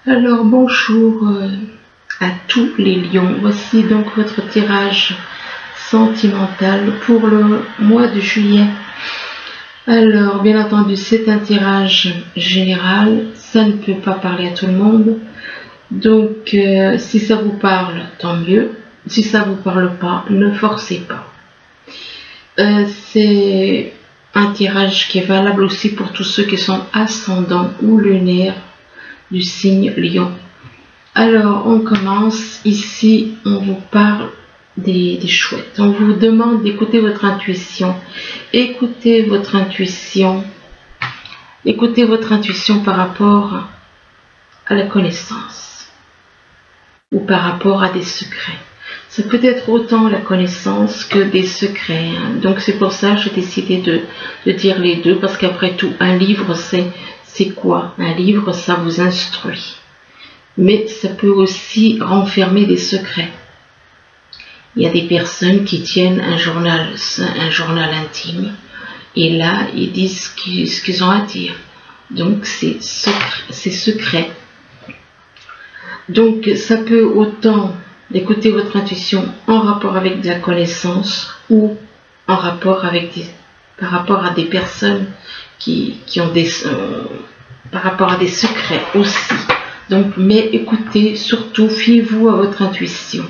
Alors bonjour à tous les lions, voici donc votre tirage sentimental pour le mois de juillet. Alors bien entendu c'est un tirage général, ça ne peut pas parler à tout le monde, donc si ça vous parle tant mieux, si ça vous parle pas, ne forcez pas. C'est un tirage qui est valable aussi pour tous ceux qui sont ascendants ou lunaires du signe lion. Alors on commence, ici on vous parle des chouettes, on vous demande d'écouter votre intuition. Écoutez votre intuition par rapport à la connaissance ou par rapport à des secrets. Ça peut être autant la connaissance que des secrets, hein. Donc c'est pour ça que j'ai décidé de dire les deux, parce qu'après tout un livre c'est quoi? Un livre, ça vous instruit, mais ça peut aussi renfermer des secrets. Il y a des personnes qui tiennent un journal intime, et là ils disent ce qu'ils ont à dire, donc c'est secret. Donc ça peut autant d'écouter votre intuition en rapport avec de la connaissance ou en rapport avec par rapport à des personnes qui ont par rapport à des secrets aussi. Donc, mais écoutez, surtout, fiez-vous à votre intuition.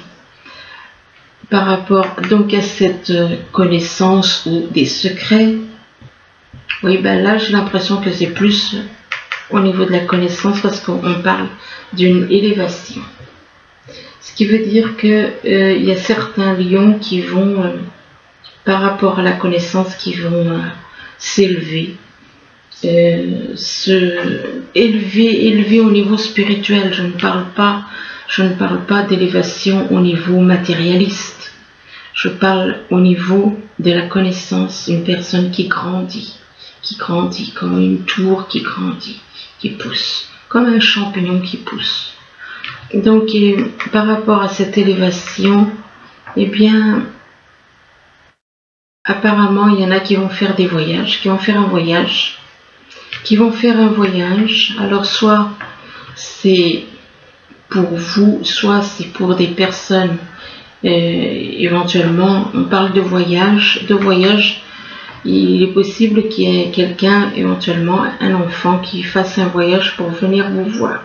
Par rapport donc à cette connaissance ou des secrets, oui, ben là j'ai l'impression que c'est plus au niveau de la connaissance, parce qu'on parle d'une élévation. Ce qui veut dire que il y a certains lions qui vont, par rapport à la connaissance, qui vont s'élever, élever au niveau spirituel. Je ne parle pas d'élévation au niveau matérialiste. Je parle au niveau de la connaissance, une personne qui grandit comme une tour qui grandit, qui pousse, comme un champignon qui pousse. Donc, par rapport à cette élévation, eh bien, apparemment, il y en a qui vont faire des voyages, qui vont faire un voyage. Alors, soit c'est pour vous, soit c'est pour des personnes, éventuellement, on parle de voyage. Il est possible qu'il y ait quelqu'un, éventuellement, un enfant, qui fasse un voyage pour venir vous voir.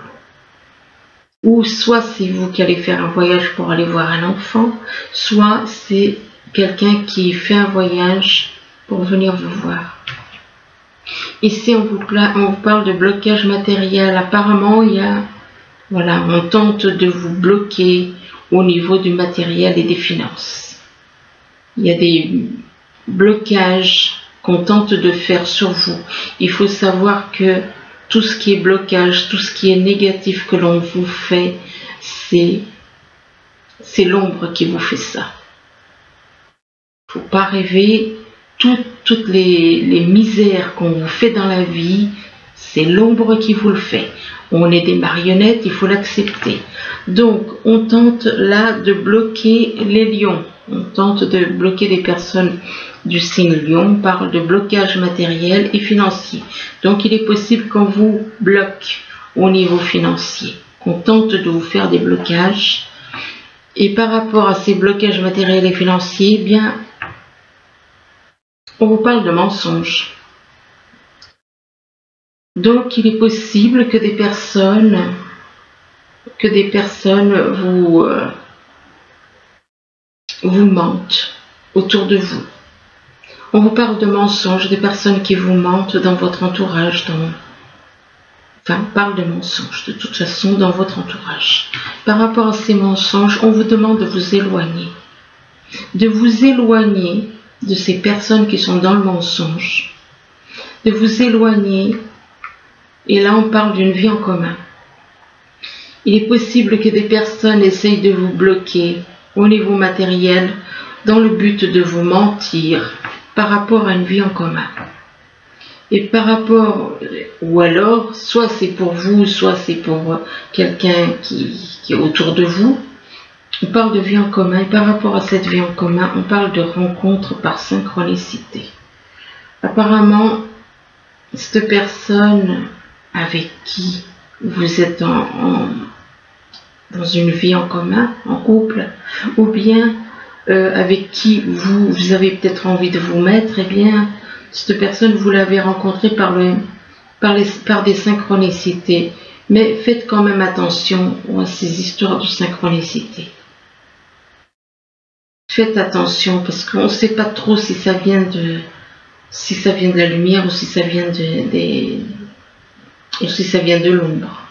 Ou soit c'est vous qui allez faire un voyage pour aller voir un enfant, soit c'est quelqu'un qui fait un voyage pour venir vous voir. Ici on vous parle de blocage matériel. Apparemment on tente de vous bloquer au niveau du matériel et des finances. Il y a des blocages qu'on tente de faire sur vous. Il faut savoir que tout ce qui est blocage, tout ce qui est négatif que l'on vous fait, c'est l'ombre qui vous fait ça. Faut pas rêver. Toutes les misères qu'on vous fait dans la vie, c'est l'ombre qui vous le fait. On est des marionnettes, il faut l'accepter. Donc, on tente là de bloquer les lions. On tente de bloquer les personnes du signe lion. On parle de blocage matériel et financier. Donc, il est possible qu'on vous bloque au niveau financier, qu'on tente de vous faire des blocages. Et par rapport à ces blocages matériels et financiers, eh bien, on vous parle de mensonges. Donc, il est possible que des personnes vous mentent autour de vous. On vous parle de mensonges, des personnes qui vous mentent dans votre entourage, parle de mensonges de toute façon dans votre entourage. Par rapport à ces mensonges, on vous demande de vous éloigner. De vous éloigner de ces personnes qui sont dans le mensonge. De vous éloigner. Et là, on parle d'une vie en commun. Il est possible que des personnes essayent de vous bloquer au niveau matériel dans le but de vous mentir par rapport à une vie en commun. Et par rapport, ou alors, soit c'est pour vous, soit c'est pour quelqu'un qui est autour de vous. On parle de vie en commun, et par rapport à cette vie en commun, on parle de rencontre par synchronicité. Apparemment, cette personne avec qui vous êtes dans une vie en commun, en couple, ou bien avec qui vous avez peut-être envie de vous mettre, eh bien, cette personne, vous l'avez rencontrée par des synchronicités. Mais faites quand même attention à ces histoires de synchronicité. Faites attention parce qu'on ne sait pas trop si ça vient de la lumière ou si ça vient de l'ombre.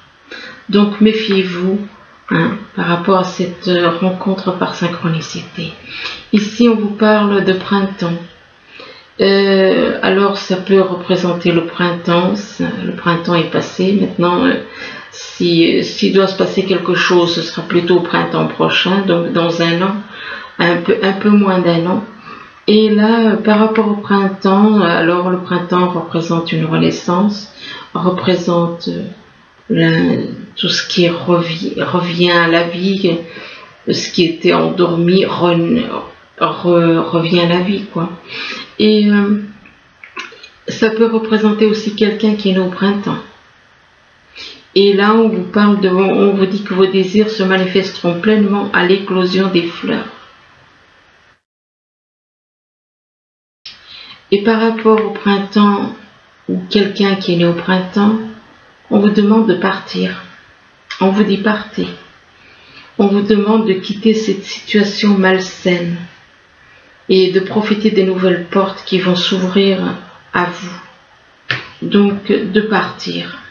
Donc méfiez-vous par rapport à cette rencontre par synchronicité. Ici, on vous parle de printemps. Alors, ça peut représenter le printemps. Le printemps est passé. Maintenant, s'il doit se passer quelque chose, ce sera plutôt au printemps prochain, donc dans un an, un peu moins d'un an. Et là, par rapport au printemps, alors le printemps représente une renaissance, représente tout ce qui revient à la vie, ce qui était endormi revient à la vie, quoi. Et ça peut représenter aussi quelqu'un qui est né au printemps. Et là, on vous dit que vos désirs se manifesteront pleinement à l'éclosion des fleurs. Et par rapport au printemps, ou quelqu'un qui est né au printemps, on vous demande de partir. On vous dit partez. On vous demande de quitter cette situation malsaine et de profiter des nouvelles portes qui vont s'ouvrir à vous. Donc, de partir.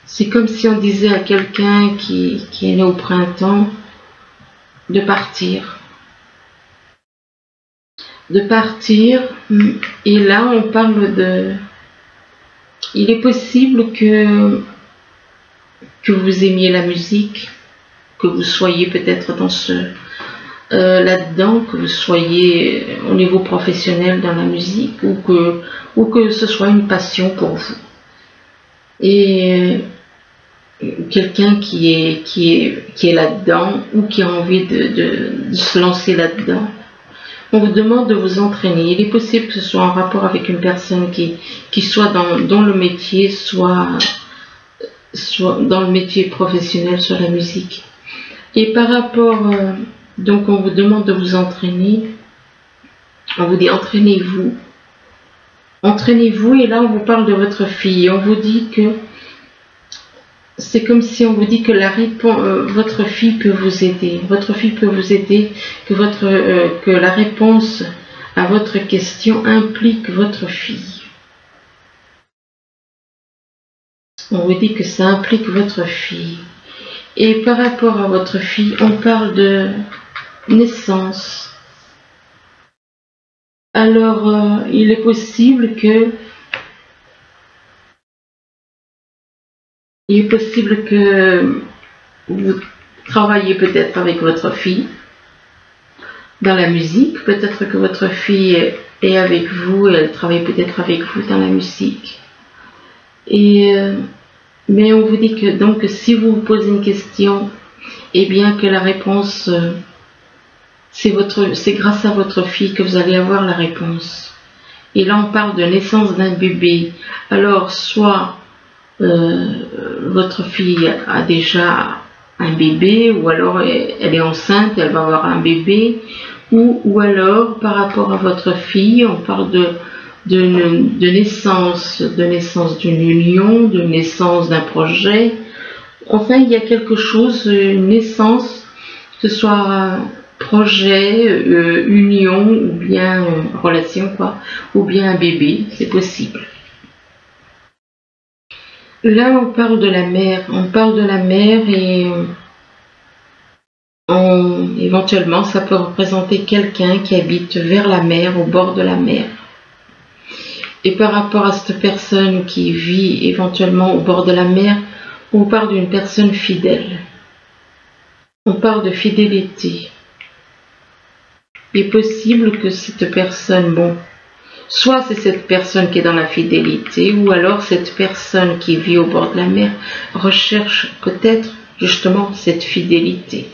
C'est comme si on disait à quelqu'un qui est né au printemps de partir. De partir, et là on parle de... Il est possible que vous aimiez la musique, que vous soyez peut-être dans là-dedans, que vous soyez au niveau professionnel dans la musique, ou que ce soit une passion pour vous. Et quelqu'un qui est là-dedans, ou qui a envie de se lancer là-dedans, on vous demande de vous entraîner. Il est possible que ce soit en rapport avec une personne qui soit dans le métier, soit dans le métier professionnel sur la musique. Et par rapport, donc on vous demande de vous entraîner. On vous dit entraînez-vous. Entraînez-vous, et là on vous parle de votre fille. On vous dit que c'est comme si on vous dit que votre fille peut vous aider. Votre fille peut vous aider, que la réponse à votre question implique votre fille. On vous dit que ça implique votre fille. Et par rapport à votre fille, on parle de naissance. Alors, il est possible que vous travaillez peut-être avec votre fille dans la musique. Peut-être que votre fille est avec vous et elle travaille peut-être avec vous dans la musique. Mais on vous dit que donc si vous vous posez une question, eh bien que la réponse, c'est grâce à votre fille que vous allez avoir la réponse. Et là on parle de naissance d'un bébé. Alors soit votre fille a déjà un bébé, ou alors elle est enceinte, elle va avoir un bébé, ou alors par rapport à votre fille, on parle de naissance d'une union, de naissance d'un projet. Enfin, il y a quelque chose, une naissance, que ce soit projet, union, ou bien relation, quoi, ou bien un bébé, c'est possible. Là, on parle de la mer. On parle de la mer et éventuellement, ça peut représenter quelqu'un qui habite vers la mer, au bord de la mer. Et par rapport à cette personne qui vit éventuellement au bord de la mer, on parle d'une personne fidèle. On parle de fidélité. Il est possible que cette personne, bon, soit c'est cette personne qui est dans la fidélité, ou alors cette personne qui vit au bord de la mer recherche peut-être justement cette fidélité.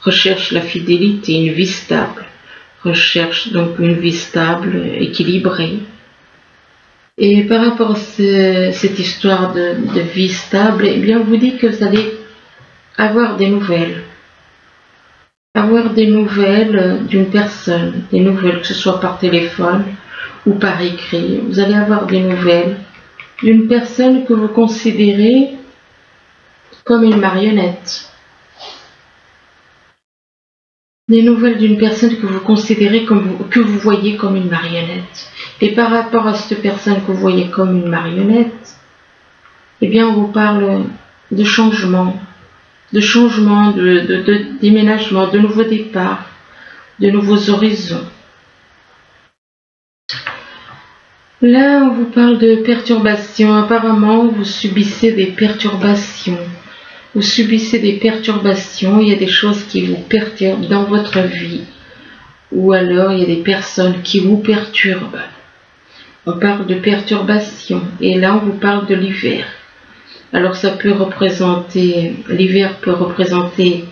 Recherche la fidélité, une vie stable. Recherche donc une vie stable, équilibrée. Et par rapport à cette histoire de vie stable, eh bien, on vous dit que vous allez avoir des nouvelles. Avoir des nouvelles d'une personne, des nouvelles que ce soit par téléphone ou par écrit. Vous allez avoir des nouvelles d'une personne que vous considérez comme une marionnette. Des nouvelles d'une personne que vous considérez que vous voyez comme une marionnette. Et par rapport à cette personne que vous voyez comme une marionnette, eh bien, on vous parle de changement, de déménagement, de nouveaux départs, de nouveaux horizons. Là, on vous parle de perturbations. Apparemment, vous subissez des perturbations. Vous subissez des perturbations, il y a des choses qui vous perturbent dans votre vie. Ou alors, il y a des personnes qui vous perturbent. On parle de perturbations. Et là, on vous parle de l'hiver. Alors, ça peut représenter, l'hiver peut représenter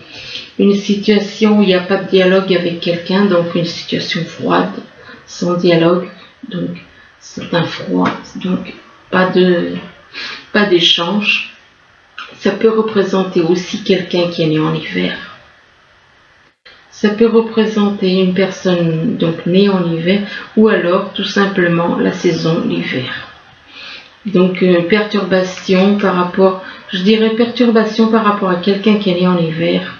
une situation où il n'y a pas de dialogue avec quelqu'un, donc une situation froide, sans dialogue, donc c'est un froid, donc pas d'échange. Ça peut représenter aussi quelqu'un qui est né en hiver. Ça peut représenter une personne donc née en hiver, ou alors tout simplement la saison, l'hiver. Donc perturbation par rapport, je dirais perturbation par rapport à quelqu'un qui est né en hiver.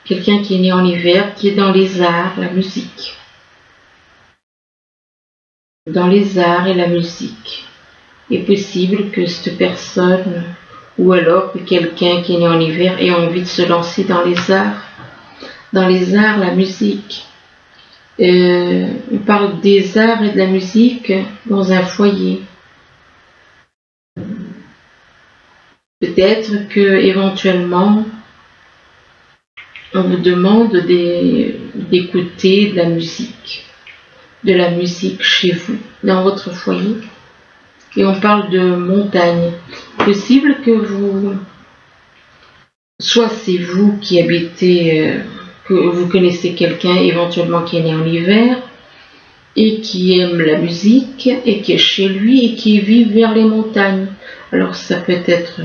Quelqu'un qui est né en hiver, qui est dans les arts, la musique. Dans les arts et la musique. Il est possible que cette personne, ou alors que quelqu'un qui est né en hiver ait envie de se lancer dans les arts. Dans les arts, la musique. On parle des arts et de la musique dans un foyer. Peut-être que éventuellement on vous demande d'écouter de la musique chez vous, dans votre foyer. Et on parle de montagne. Possible que soit c'est vous qui habitez, que vous connaissez quelqu'un éventuellement qui est né en hiver et qui aime la musique et qui est chez lui et qui vit vers les montagnes. Alors ça peut être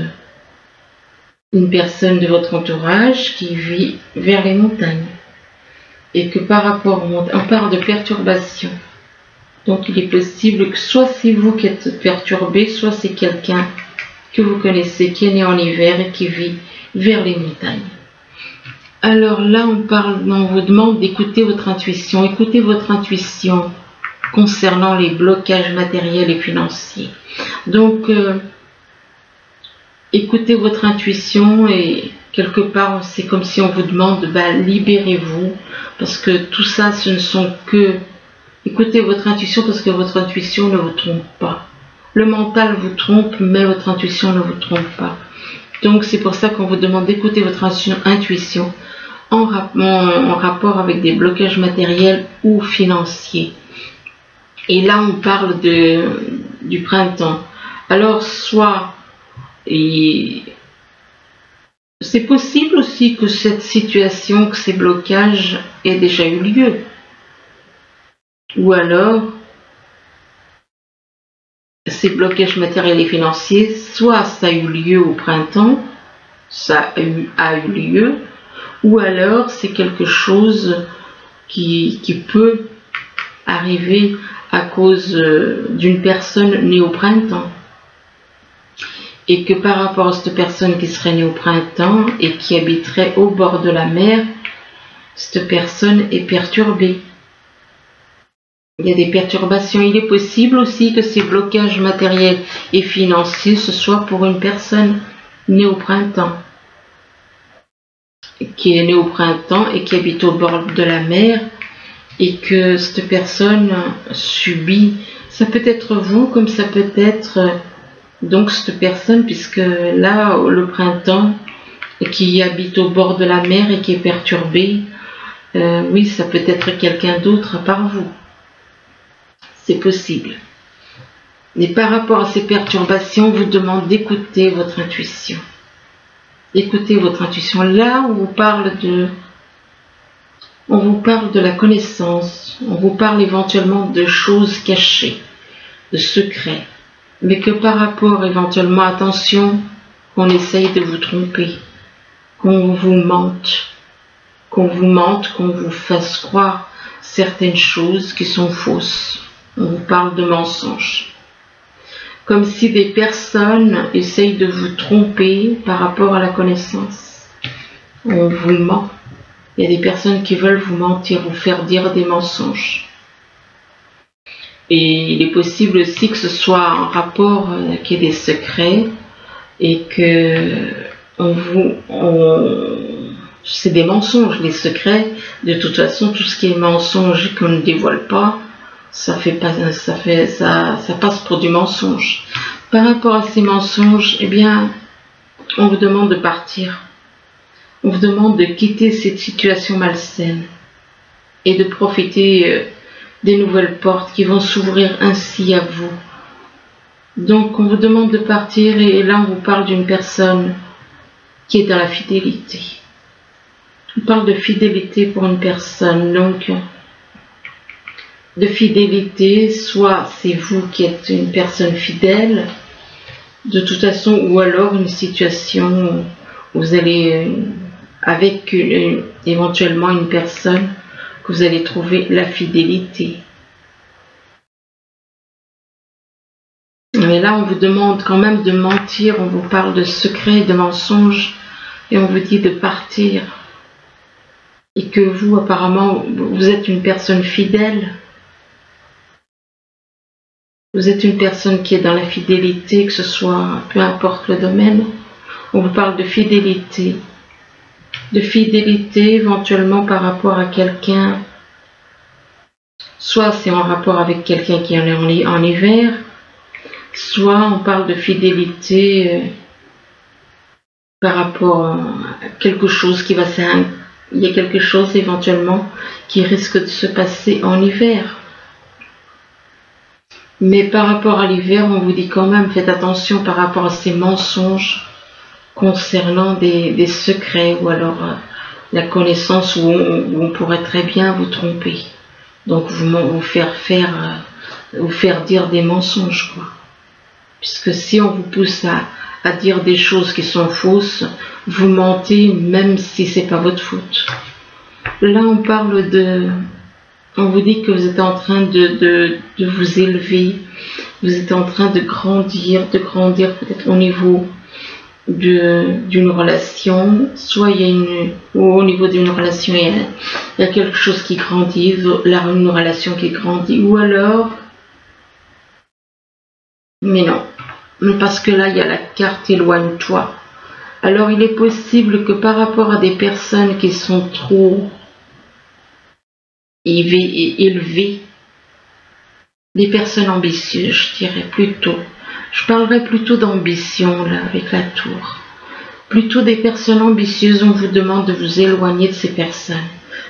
une personne de votre entourage qui vit vers les montagnes. Et que par rapport on parle de perturbation. Donc il est possible que soit c'est vous qui êtes perturbé, soit c'est quelqu'un que vous connaissez qui est né en hiver et qui vit vers les montagnes. Alors là on vous demande d'écouter votre intuition. Écoutez votre intuition concernant les blocages matériels et financiers. Donc écoutez votre intuition et quelque part c'est comme si on vous demande libérez-vous, parce que tout ça ce ne sont que... Écoutez votre intuition parce que votre intuition ne vous trompe pas. Le mental vous trompe, mais votre intuition ne vous trompe pas. Donc c'est pour ça qu'on vous demande d'écouter votre intuition en rapport avec des blocages matériels ou financiers. Et là on parle du printemps. Alors soit, c'est possible aussi que cette situation, que ces blocages aient déjà eu lieu. Ou alors, ces blocages matériels et financiers, soit ça a eu lieu au printemps, ça a eu lieu, ou alors c'est quelque chose qui peut arriver à cause d'une personne née au printemps. Et que par rapport à cette personne qui serait née au printemps et qui habiterait au bord de la mer, cette personne est perturbée. Il y a des perturbations. Il est possible aussi que ces blocages matériels et financiers, ce soit pour une personne née au printemps. Qui est née au printemps et qui habite au bord de la mer et que cette personne subit. Ça peut être vous comme ça peut être donc cette personne, puisque là, le printemps, qui habite au bord de la mer et qui est perturbé, oui, ça peut être quelqu'un d'autre à part vous. C'est possible. Mais par rapport à ces perturbations, on vous demande d'écouter votre intuition. Écoutez votre intuition. Là, on vous parle de la connaissance. On vous parle éventuellement de choses cachées. de secret, mais que par rapport éventuellement, attention, qu'on essaye de vous tromper, qu'on vous mente, qu'on vous fasse croire certaines choses qui sont fausses. On vous parle de mensonges. Comme si des personnes essayent de vous tromper par rapport à la connaissance. On vous ment. Il y a des personnes qui veulent vous mentir, vous faire dire des mensonges. Et il est possible aussi que ce soit un rapport qui ait des secrets et que c'est des mensonges, les secrets. De toute façon, tout ce qui est mensonge et qu'on ne dévoile pas, ça passe pour du mensonge. Par rapport à ces mensonges, eh bien, on vous demande de partir. On vous demande de quitter cette situation malsaine et de profiter des nouvelles portes qui vont s'ouvrir ainsi à vous. Donc, on vous demande de partir et là, on vous parle d'une personne qui est dans la fidélité. On parle de fidélité pour une personne, donc de fidélité, soit c'est vous qui êtes une personne fidèle, de toute façon, ou alors une situation où vous allez, avec éventuellement une personne, que vous allez trouver la fidélité. Mais là, on vous demande quand même de mentir, on vous parle de secrets, de mensonges, et on vous dit de partir. Et que vous, apparemment, vous êtes une personne fidèle. Vous êtes une personne qui est dans la fidélité, que ce soit, peu importe le domaine. On vous parle de fidélité. De fidélité éventuellement par rapport à quelqu'un. Soit c'est en rapport avec quelqu'un qui est en hiver. Soit on parle de fidélité par rapport à quelque chose qui va s'arrêter. Il y a quelque chose éventuellement qui risque de se passer en hiver. Mais par rapport à l'hiver, on vous dit quand même, faites attention par rapport à ces mensonges concernant des secrets ou alors la connaissance où on pourrait très bien vous tromper. Donc vous faire dire des mensonges, quoi. Puisque si on vous pousse à dire des choses qui sont fausses, vous mentez même si c'est pas votre faute. Là, on parle on vous dit que vous êtes en train de vous élever, vous êtes en train de grandir peut-être au niveau d'une relation, soit au niveau d'une relation, il y a quelque chose qui grandit, une relation qui grandit, ou alors, mais non. Parce que là, il y a la carte éloigne-toi. Alors, il est possible que par rapport à des personnes qui sont trop élevées, des personnes ambitieuses, je dirais plutôt. Je parlerai plutôt d'ambition, là, avec la tour. Plutôt des personnes ambitieuses, on vous demande de vous éloigner de ces personnes.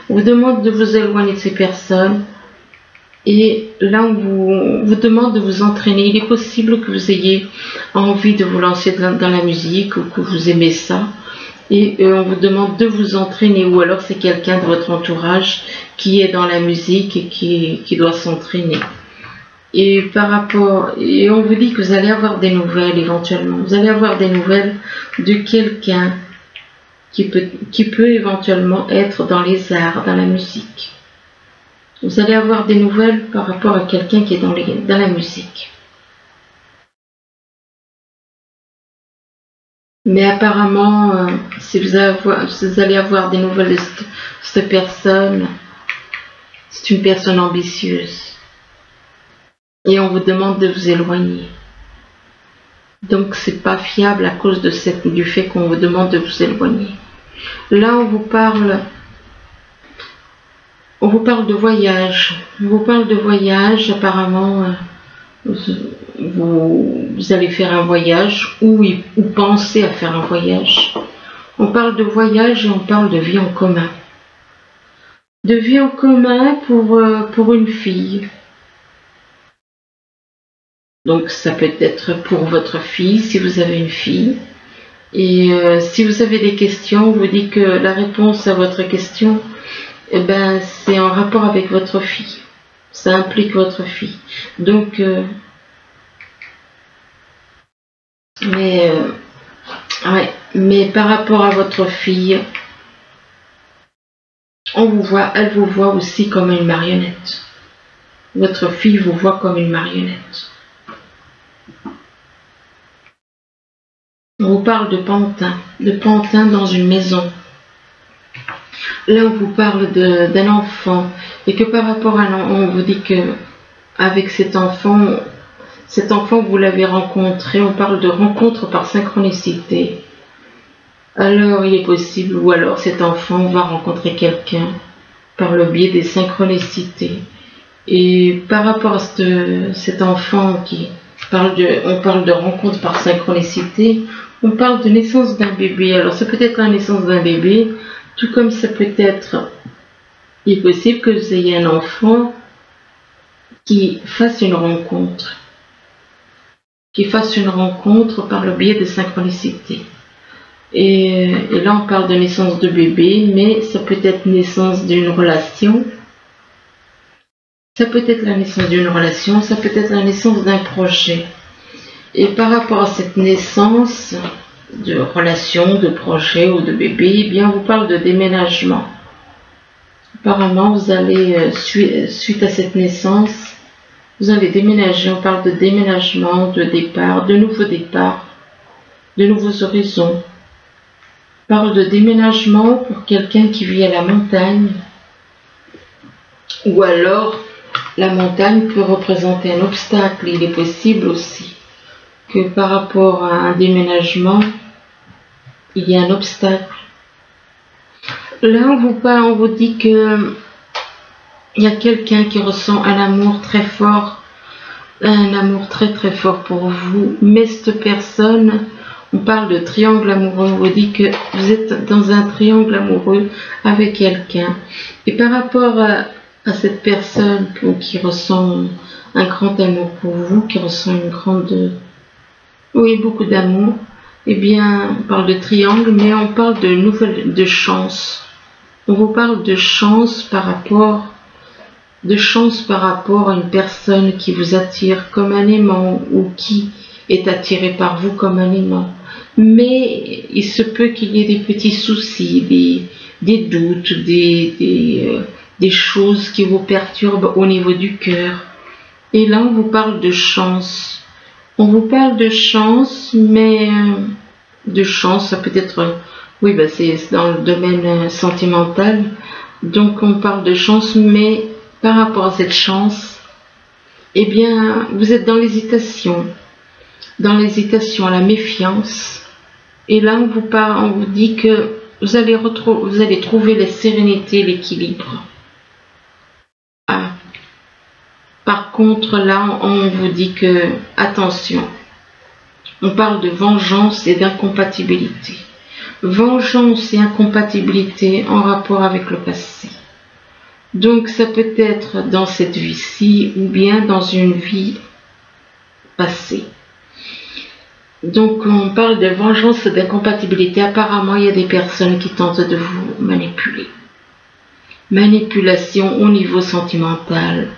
On vous demande de vous éloigner de ces personnes. Et là, on vous demande de vous entraîner. Il est possible que vous ayez envie de vous lancer dans la musique ou que vous aimez ça. Et on vous demande de vous entraîner. Ou alors c'est quelqu'un de votre entourage qui est dans la musique et qui doit s'entraîner. Et et on vous dit que vous allez avoir des nouvelles éventuellement. Vous allez avoir des nouvelles de quelqu'un qui peut éventuellement être dans les arts, dans la musique. Vous allez avoir des nouvelles par rapport à quelqu'un qui est dans la musique. Mais apparemment, si vous allez avoir des nouvelles de cette personne, c'est une personne ambitieuse. Et on vous demande de vous éloigner. Donc c'est pas fiable à cause du fait qu'on vous demande de vous éloigner. Là, on vous parle de voyage. On vous parle de voyage. Apparemment, vous allez faire un voyage ou pensez à faire un voyage. On parle de voyage et on parle de vie en commun. De vie en commun pour une fille. Donc ça peut être pour votre fille, si vous avez une fille. Et si vous avez des questions, on vous dit que la réponse à votre question, eh ben, c'est en rapport avec votre fille. Ça implique votre fille. Donc, Ouais, mais par rapport à votre fille, on vous voit, elle vous voit aussi comme une marionnette. Votre fille vous voit comme une marionnette. On vous parle de pantin dans une maison. Là, on vous parle d'un enfant, et que par rapport à l'enfant, on vous dit que avec cet enfant, vous l'avez rencontré, on parle de rencontre par synchronicité. Alors, il est possible, ou alors cet enfant va rencontrer quelqu'un par le biais des synchronicités. Et par rapport à cet enfant on parle de rencontre par synchronicité, on parle de naissance d'un bébé. Alors, ça peut être la naissance d'un bébé, tout comme ça peut être, il est possible que vous ayez un enfant qui fasse une rencontre par le biais de synchronicité. Et là, on parle de naissance de bébé, mais ça peut être naissance d'une relation. Ça peut être la naissance d'une relation, ça peut être la naissance d'un projet. Et par rapport à cette naissance de relation, de projet ou de bébé, eh bien, on vous parle de déménagement. Apparemment, vous allez, suite à cette naissance, vous allez déménager. On parle de déménagement, de départ, de nouveaux départs, de nouveaux horizons. On parle de déménagement pour quelqu'un qui vit à la montagne. Ou alors, la montagne peut représenter un obstacle. Il est possible aussi que par rapport à un déménagement, il y a un obstacle. Là, on vous dit que il y a quelqu'un qui ressent un amour très fort, un amour très très fort pour vous, mais cette personne, on parle de triangle amoureux, on vous dit que vous êtes dans un triangle amoureux avec quelqu'un. Et par rapport à cette personne qui ressent un grand amour pour vous, qui ressent beaucoup d'amour, eh bien, on parle de triangle, mais on parle de chance. On vous parle de chance par rapport à une personne qui vous attire comme un aimant ou qui est attiré par vous comme un aimant. Mais il se peut qu'il y ait des petits soucis, des doutes, des choses qui vous perturbent au niveau du cœur. Et là, on vous parle de chance. On vous parle de chance, mais de chance, ça peut être... Oui, c'est dans le domaine sentimental. Donc, on parle de chance, mais par rapport à cette chance, eh bien, vous êtes dans l'hésitation, à la méfiance. Et là, on vous dit que vous allez trouver la sérénité, l'équilibre. Par contre, là, on vous dit que, attention, on parle de vengeance et d'incompatibilité. Vengeance et incompatibilité en rapport avec le passé. Donc, ça peut être dans cette vie-ci ou bien dans une vie passée. Donc, on parle de vengeance et d'incompatibilité. Apparemment, il y a des personnes qui tentent de vous manipuler. Manipulation au niveau sentimental.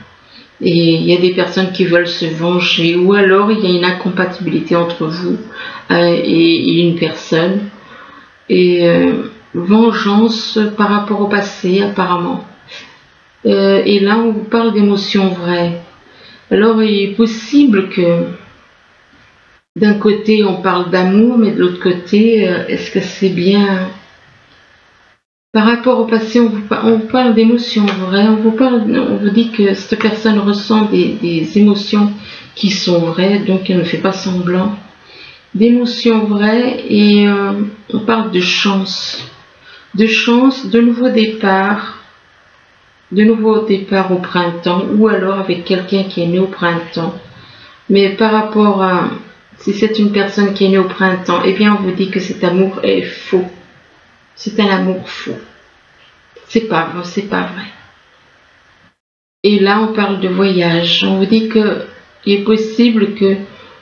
Et il y a des personnes qui veulent se venger. Ou alors, il y a une incompatibilité entre vous et une personne. Et vengeance par rapport au passé, apparemment. Et là, on vous parle d'émotions vraies. Alors, il est possible que d'un côté, on parle d'amour, mais de l'autre côté, est-ce que c'est bien... Par rapport au passé, on vous parle d'émotions vraies. On vous dit que cette personne ressent des émotions qui sont vraies, donc elle ne fait pas semblant. D'émotions vraies, et on parle de chance, de nouveaux départs au printemps, ou alors avec quelqu'un qui est né au printemps. Mais par rapport à, si c'est une personne qui est née au printemps, eh bien on vous dit que cet amour est faux. C'est un amour faux. C'est pas vrai. Et là on parle de voyage. On vous dit que il est possible que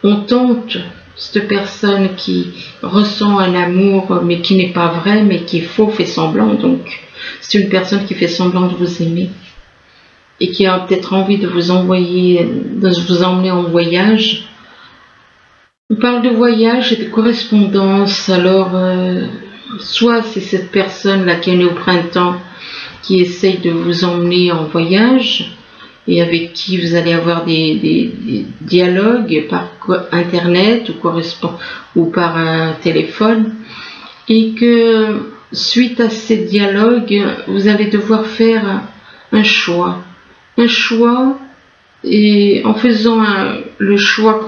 on tente cette personne qui ressent un amour, mais qui n'est pas vrai, mais qui est faux, fait semblant. Donc, c'est une personne qui fait semblant de vous aimer et qui a peut-être envie de vous emmener en voyage. On parle de voyage et de correspondance. Alors, soit c'est cette personne-là qui est née au printemps qui essaye de vous emmener en voyage et avec qui vous allez avoir des dialogues par internet ou par téléphone, et que suite à ces dialogues, vous allez devoir faire un choix. Et en faisant le choix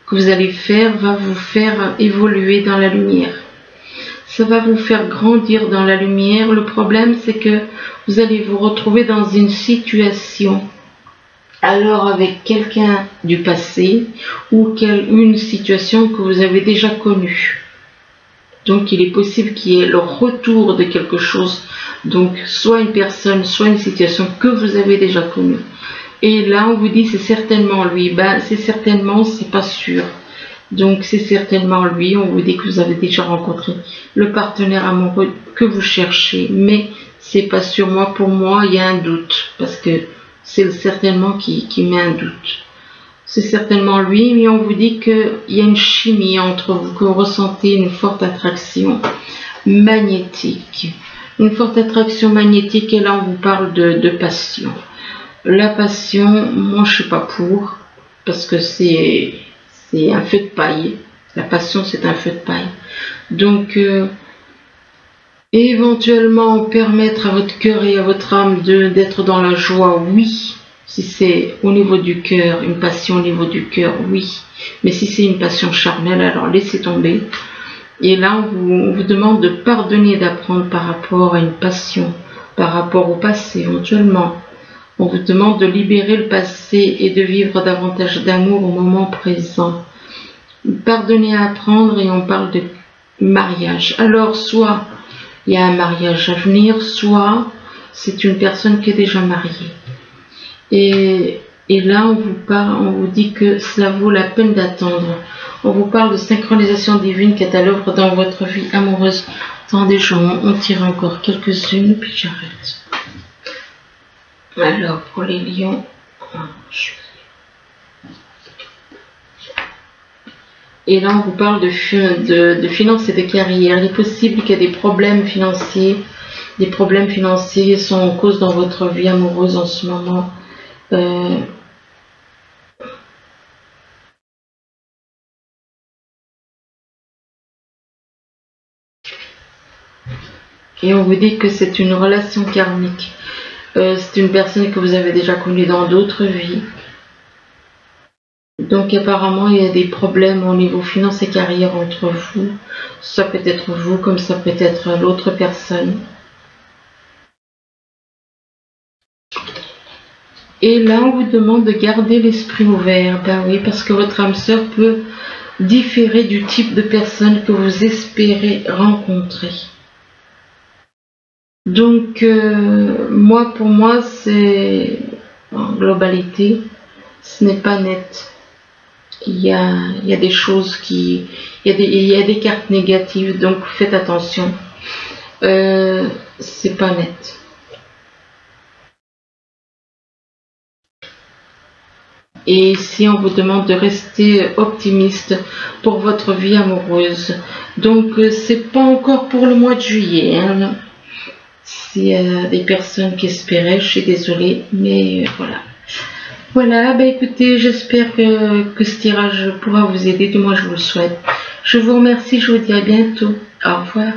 que vous allez faire va vous faire évoluer dans la lumière. Ça va vous faire grandir dans la lumière. Le problème, c'est que vous allez vous retrouver dans une situation, alors avec quelqu'un du passé ou une situation que vous avez déjà connue. Donc il est possible qu'il y ait le retour de quelque chose, donc soit une personne, soit une situation que vous avez déjà connue. Et là on vous dit c'est certainement lui, c'est certainement, c'est pas sûr. Donc c'est certainement lui, on vous dit que vous avez déjà rencontré le partenaire amoureux que vous cherchez, mais c'est pas sûr. Pour moi il y a un doute, parce que c'est certainement qui met un doute. C'est certainement lui, mais on vous dit qu'il y a une chimie entre vous, que vous ressentez une forte attraction magnétique. Une forte attraction magnétique, et là on vous parle de passion. La passion, moi je suis pas pour, parce que c'est un feu de paille. La passion, c'est un feu de paille. Donc, éventuellement, permettre à votre cœur et à votre âme d'être dans la joie, oui. Si c'est au niveau du cœur, une passion au niveau du cœur, oui. Mais si c'est une passion charnelle, alors laissez tomber. Et là, on vous demande de pardonner, d'apprendre par rapport à une passion, par rapport au passé, éventuellement. On vous demande de libérer le passé et de vivre davantage d'amour au moment présent. Pardonner à apprendre, et on parle de mariage. Alors, soit il y a un mariage à venir, soit c'est une personne qui est déjà mariée. Et là, on vous dit que cela vaut la peine d'attendre. On vous parle de synchronisation divine qui est à l'œuvre dans votre vie amoureuse. Attendez, on tire encore quelques-unes, puis j'arrête. Alors, pour les lions, et là, on vous parle de finances et de carrière. Il est possible qu'il y ait des problèmes financiers. Des problèmes financiers sont en cause dans votre vie amoureuse en ce moment. Et on vous dit que c'est une relation karmique. C'est une personne que vous avez déjà connue dans d'autres vies. Donc apparemment il y a des problèmes au niveau finance et carrière entre vous. Ça peut être vous comme ça peut être l'autre personne. Et là on vous demande de garder l'esprit ouvert. Ben oui, parce que votre âme sœur peut différer du type de personne que vous espérez rencontrer. Donc, pour moi, c'est en globalité, ce n'est pas net. Il y a des choses il y a des cartes négatives, donc faites attention. C'est pas net. Et ici, on vous demande de rester optimiste pour votre vie amoureuse. Donc, c'est pas encore pour le mois de juillet, hein. S'il y a des personnes qui espéraient, je suis désolée, mais voilà. Voilà, écoutez, j'espère que ce tirage pourra vous aider, du moins je vous le souhaite. Je vous remercie, je vous dis à bientôt. Au revoir.